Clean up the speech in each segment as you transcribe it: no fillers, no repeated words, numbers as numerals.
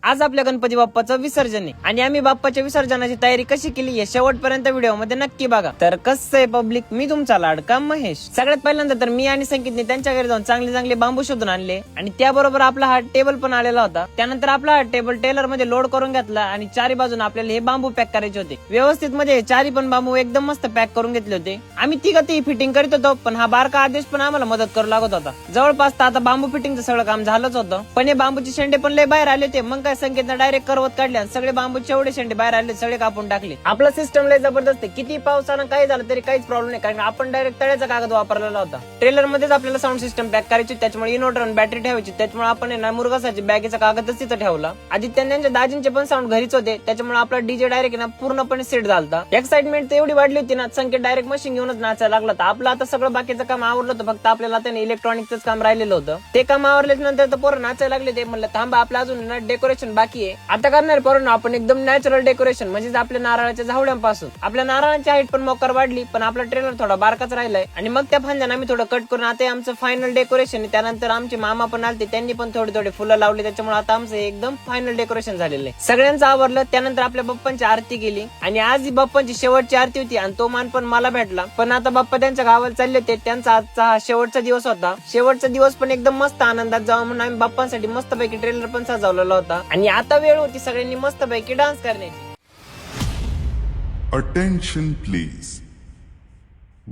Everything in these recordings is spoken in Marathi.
आज आपल्या गणपती बाप्पाचं विसर्जन आहे आणि आम्ही बाप्पाच्या विसर्जनाची तयारी कशी केली हे शेवटपर्यंत व्हिडिओ मध्ये नक्की बघा. तर कसं आहे पब्लिक, मी तुमचा लाडका महेश. सगळ्यात पहिल्यांदा तर मी आणि संकेतने त्यांच्या घरी जाऊन चांगले चांगले बांबू शोधून आणले आणि त्याबरोबर आपला हा टेबल पण आलेला होता. त्यानंतर आपला हा टेबल टेलर मध्ये लोड करून घेतला आणि चारी बाजून आपल्याला हे बांबू पॅक करायचे होते. व्यवस्थित मध्ये चारी पण बांबू एकदम मस्त पॅक करून घेतले होते. आम्ही तिघं फिटिंग करीत होतो, पण हा बारका आदेश पण आम्हाला मदत करू लागत होता. जवळपास आता बांबू फिटिंगचं सगळं काम झालंच होतं, पण हे बांबूचे शेंडे पण लय बाहेर आले होते. मग काय संकेतने डायरेक्ट करवत काढले आणि सगळे बांबूचे एवढे शेंडे बाहेर आले सगळे कापून टाकले. आपला सिस्टम लय जबरदस्त आहे, किती पावसानं काही झालं तरी काहीच प्रॉब्लेम नाही, कारण आपण डायरेक्ट तळ्याचा कागद वापरलेला होता. ट्रेलर मध्येच आपल्याला साऊंड सिस्टम पॅक करायची, त्याच्यामुळे इन्व्हर्टर आणि बॅटरी ठेवायची. त्याच्यामुळे आपण ना मुरगासाची बॅगेचा कागदच तिथं ठेवला. आदित्य त्यांच्या दाजींचे पण साऊंड घरीच होते, त्याच्यामुळे आपला डीजे डायरेक्ट ना पूर्णपणे सेट झालता. एक्साइटमेंट तर एवढी वाढली होती ना, संकेत डायरेक्ट मशीन घेऊनच नाचायला लागला. तर आपलं आता सगळं बाकीचं काम आवरलं होतं, फक्त आपल्याला आता इलेक्ट्रॉनिकच काम राहिलेलं होतं. ते काम आवरल्याच्या नंतर तर पोरं नाचायला लागले. ते म्हणलं थांबा, आपलं अजून ना डेकोरेशन बाकी आहे. आता करणार पोरांनो आपण एकदम नॅचरल डेकोरेशन, म्हणजे आपल्या नारळाच्या झावड्यांपासून. आपल्या नारळाची हाईट पण मोकर वाढली, पण आपला ट्रेलर थोडा बारकाच राहिलाय. आणि मग त्या फांद्यानं आम्ही थोडं कट करून आता आमचं फायनल डेकोरेशन. त्यानंतर आमचे मामा पण आलते, त्यांनी पण थोडे थोडे फुलं लावले. त्याच्यामुळे आता आमचं एकदम फायनल डेकोरेशन झालेलं आहे. सगळ्यांचं आवरलं. त्यानंतर आपल्या बाप्पांची आरती केली आणि आज ही बाप्पांची शेवटची आरती होती आणि तो मान पण मला भेटला. पण आता बाप्पा त्यांच्या गावाला चालले होते, त्यांचा आजचा हा शेवटचा दिवस होता. शेवटचा दिवस पण एकदम मस्त आनंदात जावा म्हणून आम्ही बाप्पांसाठी मस्तपैकी ट्रेलर पण सजवलेला होता आणि आता वेळ होती सगळ्यांनी मस्तपैकी डान्स करण्याची. Attention please.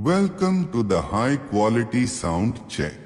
Welcome to the high quality sound check.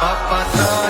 Papa